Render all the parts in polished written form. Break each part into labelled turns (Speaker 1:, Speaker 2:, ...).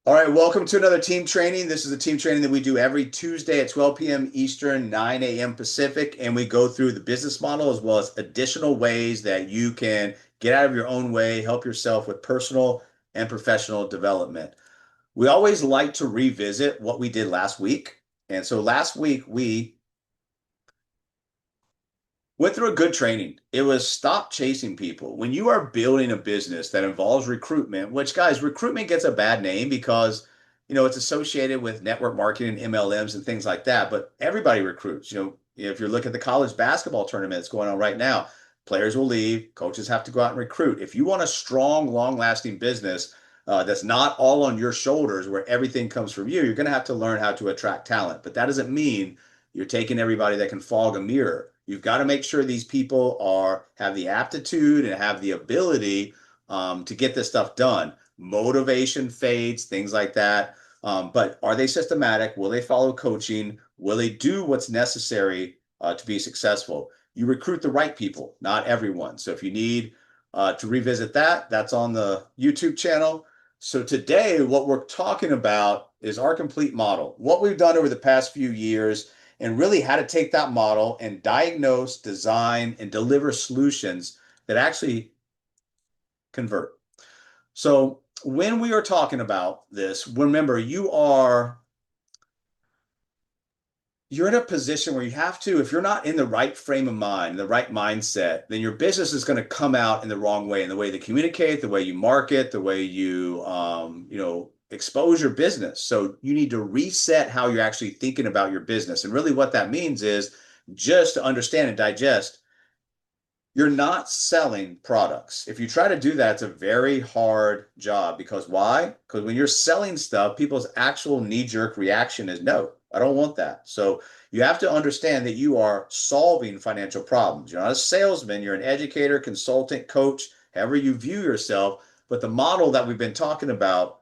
Speaker 1: All right, welcome to another team training. This is a team training that we do every Tuesday at 12 p.m. Eastern, 9 a.m. Pacific, and we go through the business model as well as additional ways that you can get out of your own way, help yourself with personal and professional development. We always like to revisit what we did last week. And so last week we went through a good training. It was stop chasing people. When you are building a business that involves recruitment, which guys, recruitment gets a bad name because, it's associated with network marketing, MLMs and things like that, but everybody recruits. If you look at the college basketball tournament that's going on right now, players will leave, coaches have to go out and recruit. If you want a strong, long-lasting business that's not all on your shoulders where everything comes from you, you're going to have to learn how to attract talent. But that doesn't mean you're taking everybody that can fog a mirror. You've got to make sure these people have the aptitude and have the ability to get this stuff done. Motivation fades, things like that. But are they systematic? Will they follow coaching? Will they do what's necessary to be successful? You recruit the right people, not everyone. So if you need to revisit that, that's on the YouTube channel. So today, what we're talking about is our complete model, what we've done over the past few years and really how to take that model and diagnose, design, and deliver solutions that actually convert. So when we are talking about this, remember you're in a position where you have to, if you're not in the right frame of mind, the right mindset, then your business is going to come out in the wrong way, in the way they communicate, the way you market, the way you, expose your business. So you need to reset how you're actually thinking about your business. And really what that means is just to understand and digest, you're not selling products. If you try to do that, it's a very hard job because why? Because when you're selling stuff, people's actual knee-jerk reaction is no, I don't want that. So you have to understand that you are solving financial problems. You're not a salesman, you're an educator, consultant, coach, however you view yourself. But the model that we've been talking about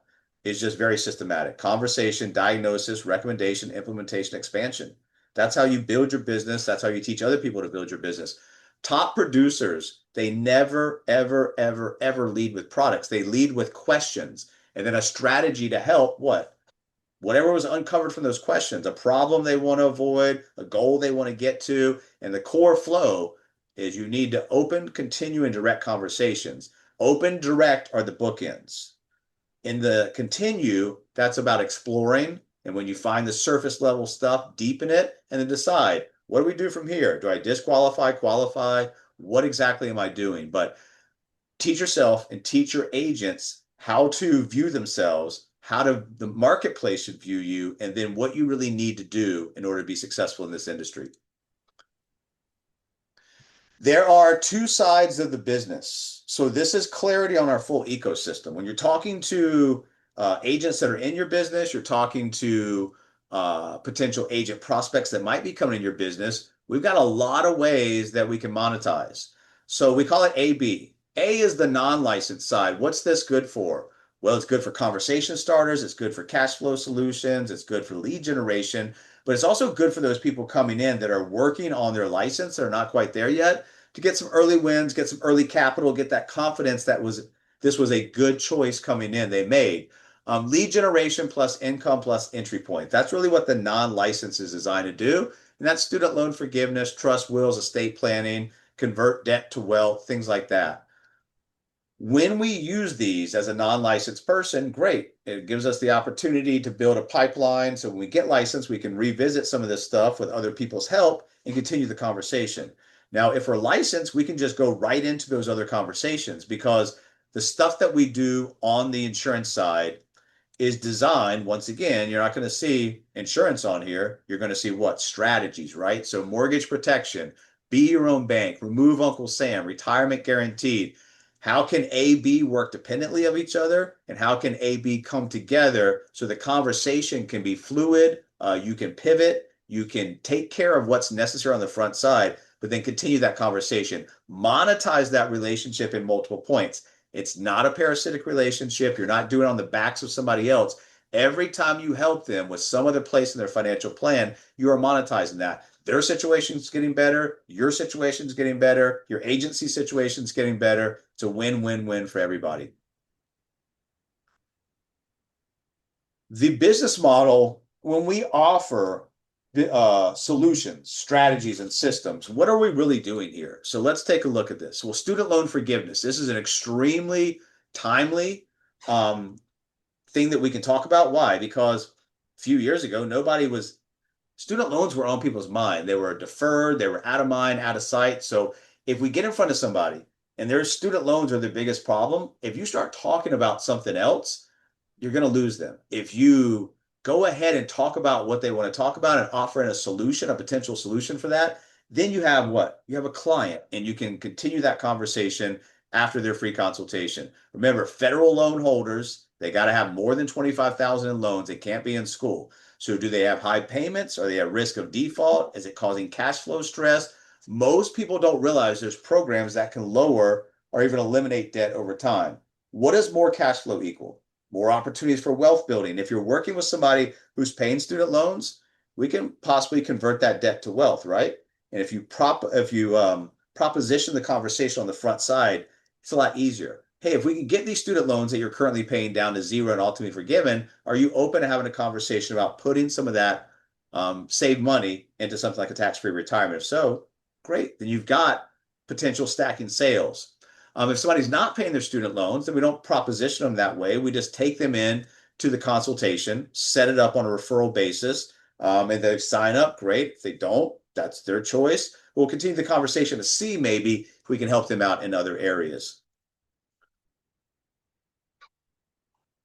Speaker 1: is just very systematic. Conversation, diagnosis, recommendation, implementation, expansion. That's how you build your business. That's how you teach other people to build your business. Top producers, they never, ever, ever, ever lead with products. They lead with questions and then a strategy to help what? Whatever was uncovered from those questions, a problem they want to avoid, a goal they want to get to. And the core flow is you need to open, continue, and direct conversations. Open, direct are the bookends. In the continue, that's about exploring. And when you find the surface level stuff, deepen it and then decide, what do we do from here? Do I disqualify, qualify? What exactly am I doing? But teach yourself and teach your agents how to view themselves, the marketplace should view you, and then what you really need to do in order to be successful in this industry. There are two sides of the business. So this is clarity on our full ecosystem. When you're talking to agents that are in your business, you're talking to potential agent prospects that might be coming in your business. We've got a lot of ways that we can monetize. So we call it AB. A is the non-licensed side. What's this good for? Well, it's good for conversation starters. It's good for cash flow solutions. It's good for lead generation. But it's also good for those people coming in that are working on their license that are not quite there yet to get some early wins, get some early capital, get that confidence this was a good choice coming in they made. Lead generation plus income plus entry point. That's really what the non-license is designed to do. And that's student loan forgiveness, trust wills, estate planning, convert debt to wealth, things like that. When we use these as a non-licensed person, great. It gives us the opportunity to build a pipeline. So when we get licensed, we can revisit some of this stuff with other people's help and continue the conversation. Now, if we're licensed, we can just go right into those other conversations because the stuff that we do on the insurance side is designed, once again, you're not going to see insurance on here. You're going to see what? Strategies, right? So mortgage protection, be your own bank, remove Uncle Sam, retirement guaranteed. How can A, B work dependently of each other? And how can A, B come together so the conversation can be fluid? You can pivot. You can take care of what's necessary on the front side, but then continue that conversation. Monetize that relationship in multiple points. It's not a parasitic relationship. You're not doing it on the backs of somebody else. Every time you help them with some other place in their financial plan, you are monetizing that. Their situation's getting better. Your situation's getting better. Your agency situation's getting better. It's a win-win-win for everybody. The business model, when we offer solutions, strategies, and systems, what are we really doing here? So let's take a look at this. Well, student loan forgiveness. This is an extremely timely um, thing that we can talk about. Why? Because a few years ago, student loans were on people's mind. They were deferred, they were out of mind, out of sight. So if we get in front of somebody and their student loans are their biggest problem, if you start talking about something else, you're going to lose them. If you go ahead and talk about what they want to talk about and offer in a solution, a potential solution for that, then you have what? You have a client and you can continue that conversation after their free consultation. Remember, federal loan holders, they got to have more than 25,000 in loans. They can't be in school. So do they have high payments? Are they at risk of default? Is it causing cash flow stress? Most people don't realize there's programs that can lower or even eliminate debt over time. What does more cash flow equal? More opportunities for wealth building. If you're working with somebody who's paying student loans, we can possibly convert that debt to wealth, right? And if you proposition the conversation on the front side, it's a lot easier. Hey, if we can get these student loans that you're currently paying down to zero and ultimately forgiven, are you open to having a conversation about putting some of that saved money into something like a tax-free retirement? If so, great. Then you've got potential stacking sales. If somebody's not paying their student loans, then we don't proposition them that way. We just take them in to the consultation, set it up on a referral basis, and they sign up. Great. If they don't, that's their choice. We'll continue the conversation to see maybe if we can help them out in other areas.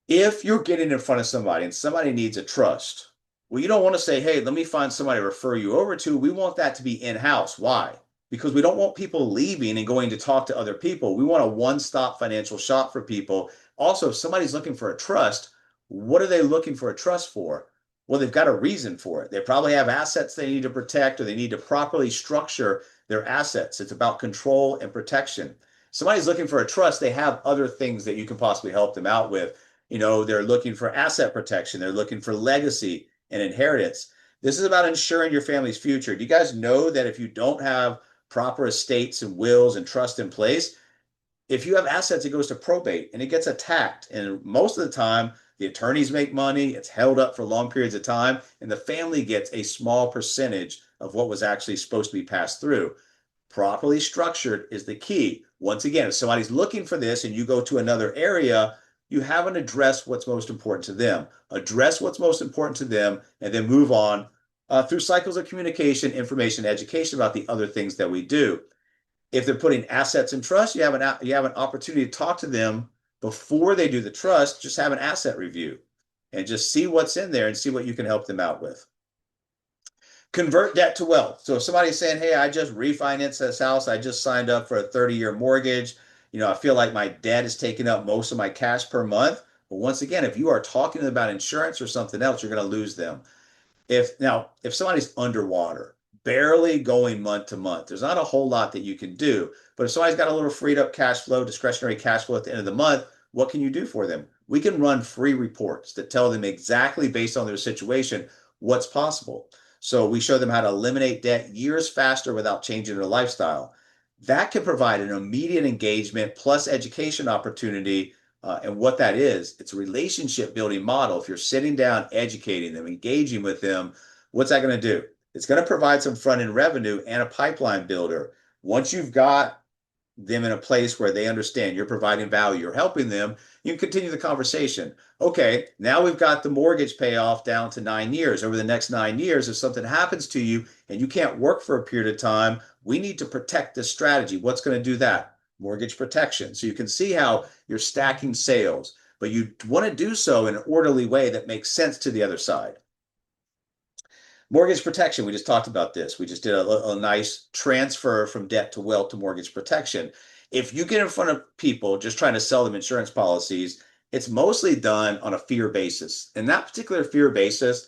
Speaker 1: If you're getting in front of somebody and somebody needs a trust, well, you don't want to say, hey, let me find somebody to refer you over to. We want that to be in-house. Why? Because we don't want people leaving and going to talk to other people. We want a one-stop financial shop for people. Also, if somebody's looking for a trust, what are they looking for a trust for? Well, they've got a reason for it. They probably have assets they need to protect, or they need to properly structure their assets. It's about control and protection. Somebody's looking for a trust, they have other things that you can possibly help them out with. They're looking for asset protection, they're looking for legacy and inheritance. This is about ensuring your family's future. Do you guys know that if you don't have proper estates and wills and trust in place, if you have assets, it goes to probate and it gets attacked. And most of the time, the attorneys make money, it's held up for long periods of time, and the family gets a small percentage of what was actually supposed to be passed through. Properly structured is the key. Once again, if somebody's looking for this and you go to another area, you haven't addressed what's most important to them. Address what's most important to them and then move on through cycles of communication, information, education about the other things that we do. If they're putting assets in trust, you have an opportunity to talk to them before they do the trust. Just have an asset review and just see what's in there and see what you can help them out with. Convert debt to wealth. So if somebody's saying, hey, I just refinanced this house, I just signed up for a 30-year mortgage, I feel like my debt is taking up most of my cash per month. But once again, if you are talking about insurance or something else, you're going to lose them. If somebody's underwater, barely going month to month, there's not a whole lot that you can do. But if somebody's got a little freed up cash flow, discretionary cash flow at the end of the month, what can you do for them? We can run free reports that tell them exactly based on their situation what's possible. So we show them how to eliminate debt years faster without changing their lifestyle. That can provide an immediate engagement plus education opportunity. And what that is, it's a relationship building model. If you're sitting down, educating them, engaging with them, what's that going to do? It's going to provide some front end revenue and a pipeline builder. Once you've got them in a place where they understand you're providing value, you're helping them, you can continue the conversation. Okay, now we've got the mortgage payoff down to 9 years. Over the next 9 years, if something happens to you and you can't work for a period of time, we need to protect this strategy. What's going to do that? Mortgage protection. So you can see how you're stacking sales, but you want to do so in an orderly way that makes sense to the other side. Mortgage protection, we just talked about this. We just did a nice transfer from debt to wealth to mortgage protection. If you get in front of people just trying to sell them insurance policies, it's mostly done on a fear basis. And that particular fear basis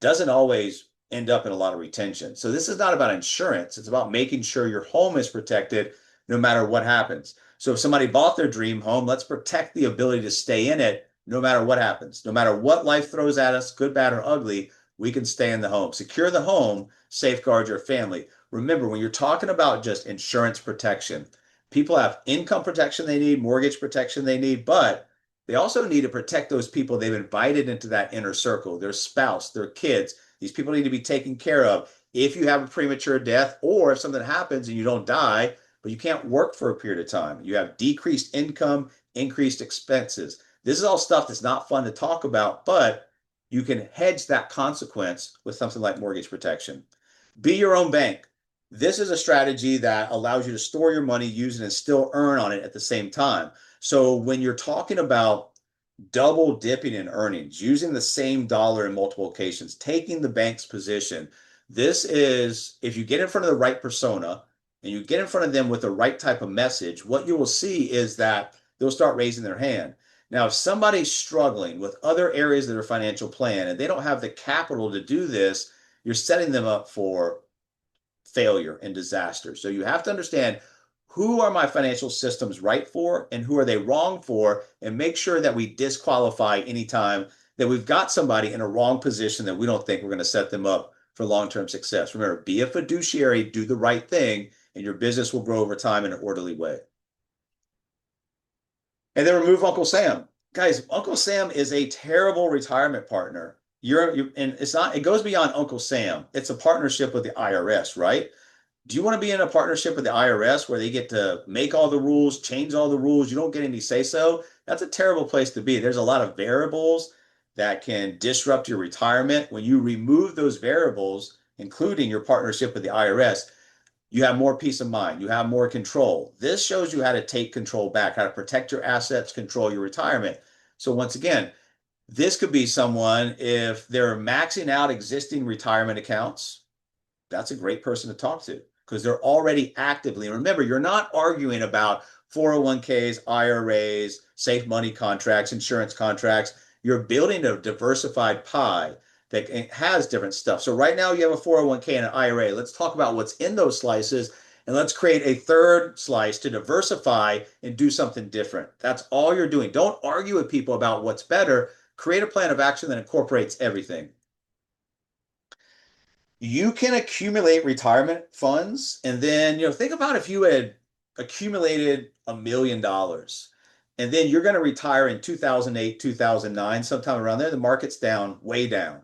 Speaker 1: doesn't always end up in a lot of retention. So this is not about insurance. It's about making sure your home is protected no matter what happens. So if somebody bought their dream home, let's protect the ability to stay in it no matter what happens. No matter what life throws at us, good, bad, or ugly, we can stay in the home. Secure the home, safeguard your family. Remember, when you're talking about just insurance protection, people have income protection they need, mortgage protection they need, but They also need to protect those people they've invited into that inner circle, their spouse, their kids. These people need to be taken care of. If you have a premature death or if something happens and you don't die, but you can't work for a period of time, you have decreased income, increased expenses. This is all stuff that's not fun to talk about, but you can hedge that consequence with something like mortgage protection. Be your own bank. This is a strategy that allows you to store your money, use it, and still earn on it at the same time. So when you're talking about double dipping in earnings, using the same dollar in multiple occasions, taking the bank's position, this is, if you get in front of the right persona and you get in front of them with the right type of message, what you will see is that they'll start raising their hand. Now, if somebody's struggling with other areas of their financial plan and they don't have the capital to do this, you're setting them up for failure and disaster. So you have to understand, who are my financial systems right for and who are they wrong for, and make sure that we disqualify anytime that we've got somebody in a wrong position that we don't think we're going to set them up for long-term success. Remember, be a fiduciary, do the right thing, and your business will grow over time in an orderly way. And then remove Uncle Sam. Guys, Uncle Sam is a terrible retirement partner. And it's not, it goes beyond Uncle Sam. It's a partnership with the IRS, right? Do you want to be in a partnership with the IRS where they get to make all the rules, change all the rules? You don't get any say so. That's a terrible place to be. There's a lot of variables that can disrupt your retirement. When you remove those variables, including your partnership with the IRS, you have more peace of mind. You have more control. This shows you how to take control back, how to protect your assets, control your retirement. So once again, this could be someone, if they're maxing out existing retirement accounts, that's a great person to talk to because they're already actively. And remember, you're not arguing about 401ks, IRAs, safe money contracts, insurance contracts. You're building a diversified pie that has different stuff. So right now you have a 401k and an IRA. Let's talk about what's in those slices, and let's create a third slice to diversify and do something different. That's all you're doing. Don't argue with people about what's better. Create a plan of action that incorporates everything. You can accumulate retirement funds, and then, think about if you had accumulated $1 million and then you're going to retire in 2008, 2009, sometime around there. The market's down, way down.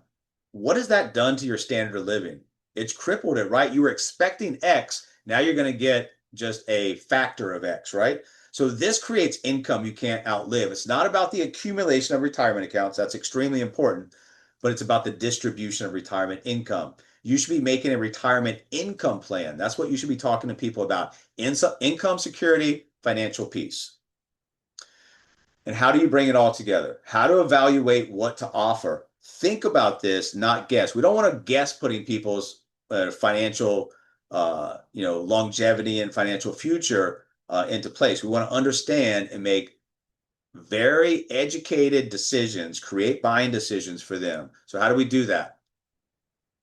Speaker 1: What has that done to your standard of living? It's crippled it, right? You were expecting X. Now you're going to get just a factor of X, right? So this creates income you can't outlive. It's not about the accumulation of retirement accounts. That's extremely important, but it's about the distribution of retirement income. You should be making a retirement income plan. That's what you should be talking to people about. Income security, financial peace. And how do you bring it all together? How to evaluate what to offer. Think about this, not guess. We don't want to guess putting people's financial, longevity and financial future into place. We want to understand and make very educated decisions, create buying decisions for them. So how do we do that?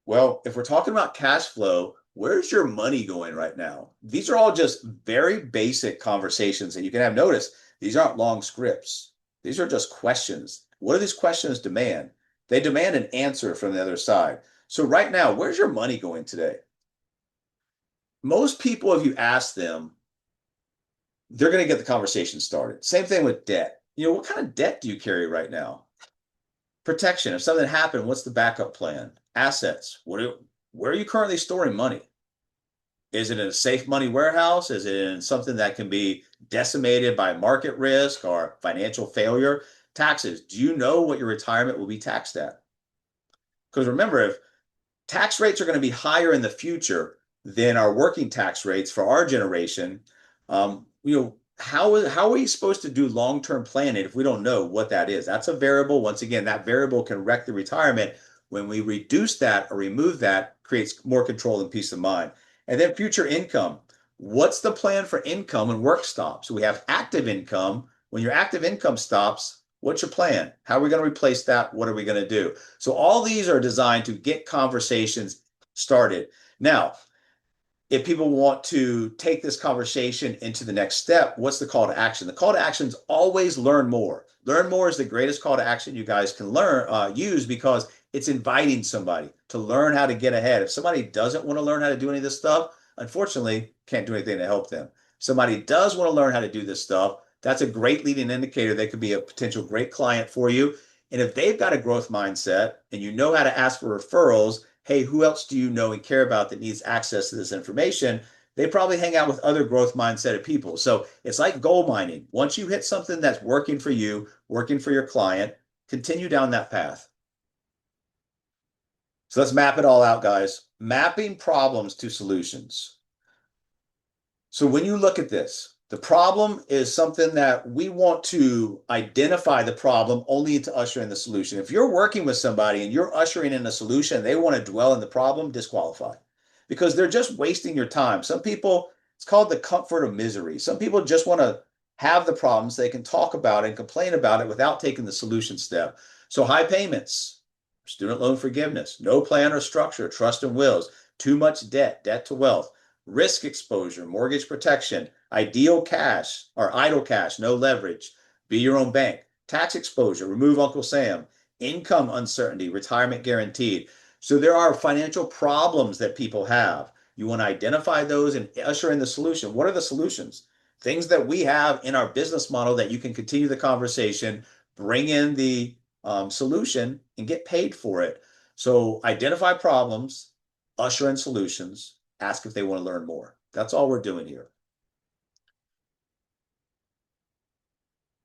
Speaker 1: Well, if we're talking about cash flow, where's your money going right now? These are all just very basic conversations that you can have. Notice these aren't long scripts. These are just questions. What do these questions demand? They demand an answer from the other side. So right now, where's your money going today? Most people, if you ask them, they're going to get the conversation started. Same thing with debt. What kind of debt do you carry right now? Protection. If something happened, what's the backup plan? Assets. Where are you currently storing money? Is it in a safe money warehouse? Is it in something that can be decimated by market risk or financial failure? Taxes. Do you know what your retirement will be taxed at? Because remember, if tax rates are going to be higher in the future than our working tax rates for our generation, how are we supposed to do long-term planning if we don't know what that is? That's a variable. Once again, that variable can wreck the retirement. When we reduce that or remove that, creates more control and peace of mind. And then future income. What's the plan for income when work stops? So we have active income. When your active income stops, what's your plan? How are we going to replace that? What are we going to do? So all these are designed to get conversations started. Now, if people want to take this conversation into the next step, what's the call to action? The call to action is always learn more. Learn more is the greatest call to action you guys can use, because it's inviting somebody to learn how to get ahead. If somebody doesn't want to learn how to do any of this stuff, unfortunately, can't do anything to help them. If somebody does want to learn how to do this stuff, That's a great leading indicator. They could be a potential great client for you. And if they've got a growth mindset and you know how to ask for referrals, hey, who else do you know and care about that needs access to this information? They probably hang out with other growth mindset people. So it's like gold mining. Once you hit something that's working for you, working for your client, continue down that path. So let's map it all out, guys. Mapping problems to solutions. So when you look at this, the problem is something that we want to identify the problem only to usher in the solution. If you're working with somebody and you're ushering in a solution, they want to dwell in the problem, disqualify because they're just wasting your time. Some people, it's called the comfort of misery. Some people just want to have the problems. They can talk about it and complain about it without taking the solution step. So high payments, student loan forgiveness, no plan or structure, trust and wills, too much debt, debt to wealth, risk exposure, mortgage protection, ideal cash or idle cash, no leverage, be your own bank, tax exposure, remove Uncle Sam, income uncertainty, retirement guaranteed. So there are financial problems that people have. You want to identify those and usher in the solution. What are the solutions? Things that we have in our business model that you can continue the conversation, bring in the solution, and get paid for it. So identify problems, usher in solutions, ask if they want to learn more. That's all we're doing here.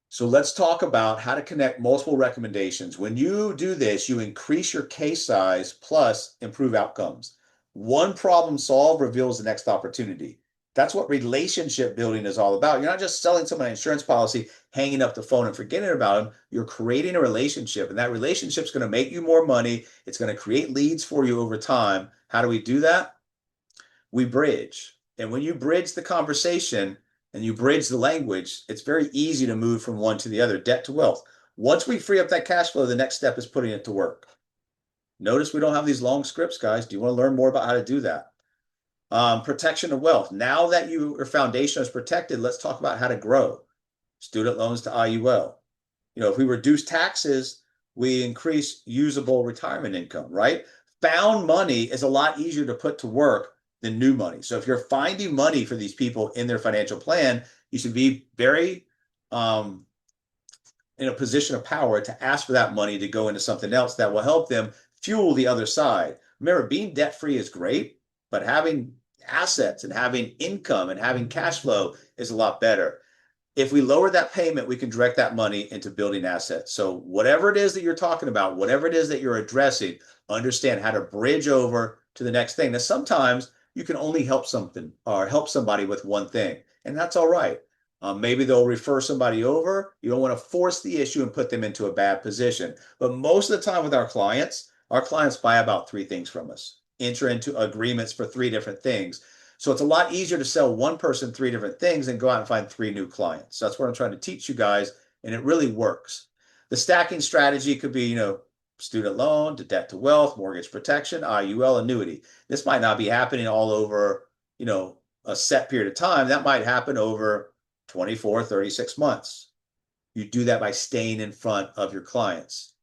Speaker 1: So let's talk about how to connect multiple recommendations. When you do this, you increase your case size plus improve outcomes. One problem solved reveals the next opportunity. That's what relationship building is all about. You're not just selling someone an insurance policy, hanging up the phone and forgetting about them. You're creating a relationship, and that relationship is going to make you more money. It's going to create leads for you over time. How do we do that? We bridge. And when you bridge the conversation and you bridge the language, it's very easy to move from one to the other, debt to wealth. Once we free up that cash flow, the next step is putting it to work. Notice we don't have these long scripts, guys. Do you want to learn more about how to do that? Protection of wealth. Now that your foundation is protected, let's talk about how to grow. Student loans to IUL. If we reduce taxes, we increase usable retirement income, right? Found money is a lot easier to put to work than new money. So if you're finding money for these people in their financial plan, you should be very in a position of power to ask for that money to go into something else that will help them fuel the other side. Remember, being debt free is great, but having assets and having income and having cash flow is a lot better. If we lower that payment, we can direct that money into building assets. So whatever it is that you're talking about, whatever it is that you're addressing, understand how to bridge over to the next thing. Now, sometimes you can only help something or help somebody with one thing, and that's all right. Maybe they'll refer somebody over. You don't want to force the issue and put them into a bad position. But most of the time with our clients buy about three things from us, enter into agreements for three different things. So it's a lot easier to sell one person three different things and go out and find three new clients. So that's what I'm trying to teach you guys, and it really works. The stacking strategy could be, student loan to debt to wealth, mortgage protection, IUL, annuity. This might not be happening all over, a set period of time. That might happen over 24, 36 months. You do that by staying in front of your clients.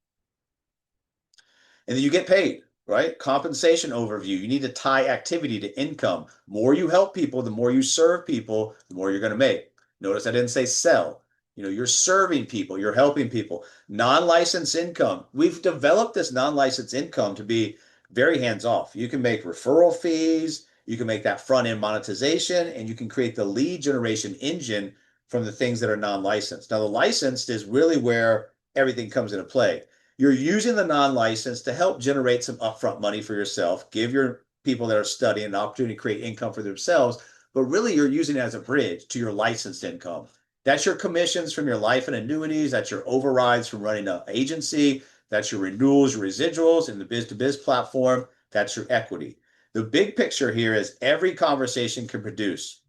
Speaker 1: And then you get paid, right? Compensation overview. You need to tie activity to income. The more you help people, the more you serve people, the more you're going to make. Notice I didn't say sell. You're serving people, you're helping people. Non-licensed income. We've developed this non-licensed income to be very hands-off. You can make referral fees, you can make that front-end monetization, and you can create the lead generation engine from the things that are non-licensed. Now, the licensed is really where everything comes into play. You're using the non-licensed to help generate some upfront money for yourself, give your people that are studying an opportunity to create income for themselves, but really you're using it as a bridge to your licensed income. That's your commissions from your life and annuities. That's your overrides from running an agency. That's your renewals, your residuals in the biz-to-biz platform. That's your equity. The big picture here is every conversation can produce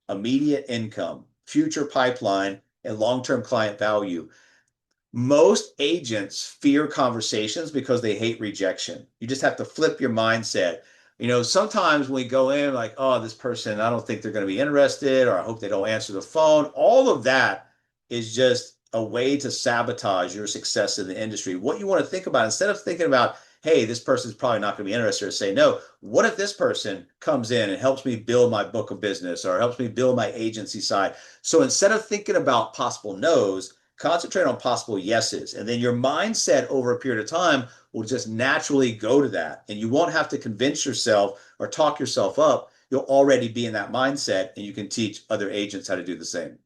Speaker 1: immediate income, future pipeline, and long-term client value. Most agents fear conversations because they hate rejection. You just have to flip your mindset. Sometimes when we go in like, oh, this person, I don't think they're going to be interested, or I hope they don't answer the phone. All of that is just a way to sabotage your success in the industry. What you want to think about, instead of thinking about, hey, this person's probably not going to be interested, or say, no, what if this person comes in and helps me build my book of business or helps me build my agency side? So instead of thinking about possible no's, concentrate on possible yeses. And then your mindset over a period of time will just naturally go to that. And you won't have to convince yourself or talk yourself up. You'll already be in that mindset and you can teach other agents how to do the same.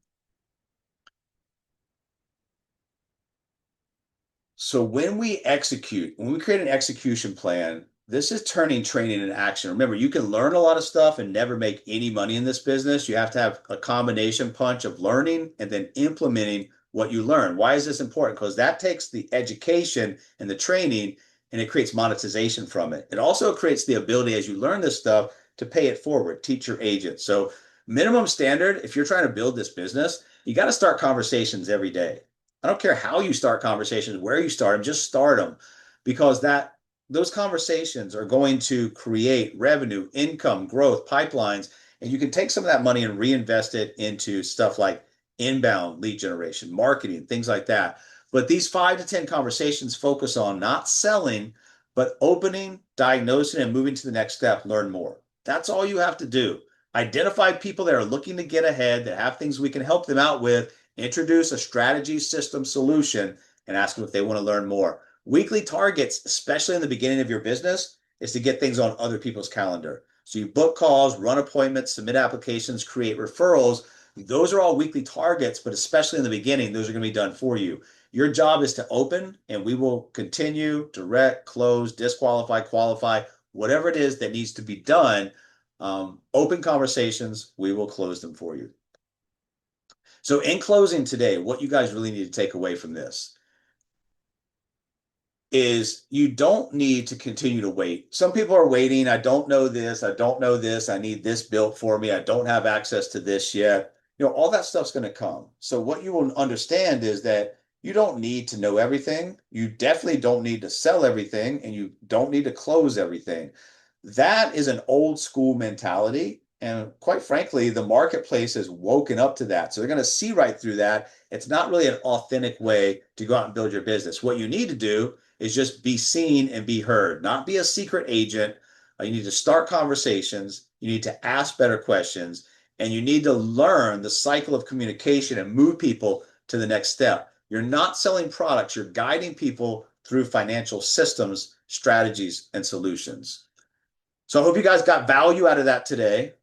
Speaker 1: So when we create an execution plan, this is turning training into action. Remember, you can learn a lot of stuff and never make any money in this business. You have to have a combination punch of learning and then implementing what you learn. Why is this important? Because that takes the education and the training and it creates monetization from it. It also creates the ability as you learn this stuff to pay it forward, teach your agent. So minimum standard, if you're trying to build this business, you got to start conversations every day. I don't care how you start conversations, where you start them, just start them because those conversations are going to create revenue, income, growth, pipelines, and you can take some of that money and reinvest it into stuff like inbound lead generation, marketing, things like that. But these 5 to 10 conversations focus on not selling, but opening, diagnosing, and moving to the next step, learn more. That's all you have to do. Identify people that are looking to get ahead, that have things we can help them out with, introduce a strategy system solution, and ask them if they want to learn more. Weekly targets, especially in the beginning of your business, is to get things on other people's calendar. So you book calls, run appointments, submit applications, create referrals. Those are all weekly targets, but especially in the beginning, those are going to be done for you. Your job is to open, and we will continue, direct, close, disqualify, qualify, whatever it is that needs to be done. Open conversations, we will close them for you. So in closing today, what you guys really need to take away from this is you don't need to continue to wait. Some people are waiting. I don't know this. I don't know this. I need this built for me. I don't have access to this yet. All that stuff's going to come. So what you will understand is that you don't need to know everything. You definitely don't need to sell everything, and you don't need to close everything. That is an old school mentality. And quite frankly, the marketplace has woken up to that. So they're going to see right through that. It's not really an authentic way to go out and build your business. What you need to do is just be seen and be heard, not be a secret agent. You need to start conversations. You need to ask better questions, and you need to learn the cycle of communication and move people to the next step. You're not selling products, you're guiding people through financial systems, strategies, and solutions. So I hope you guys got value out of that today.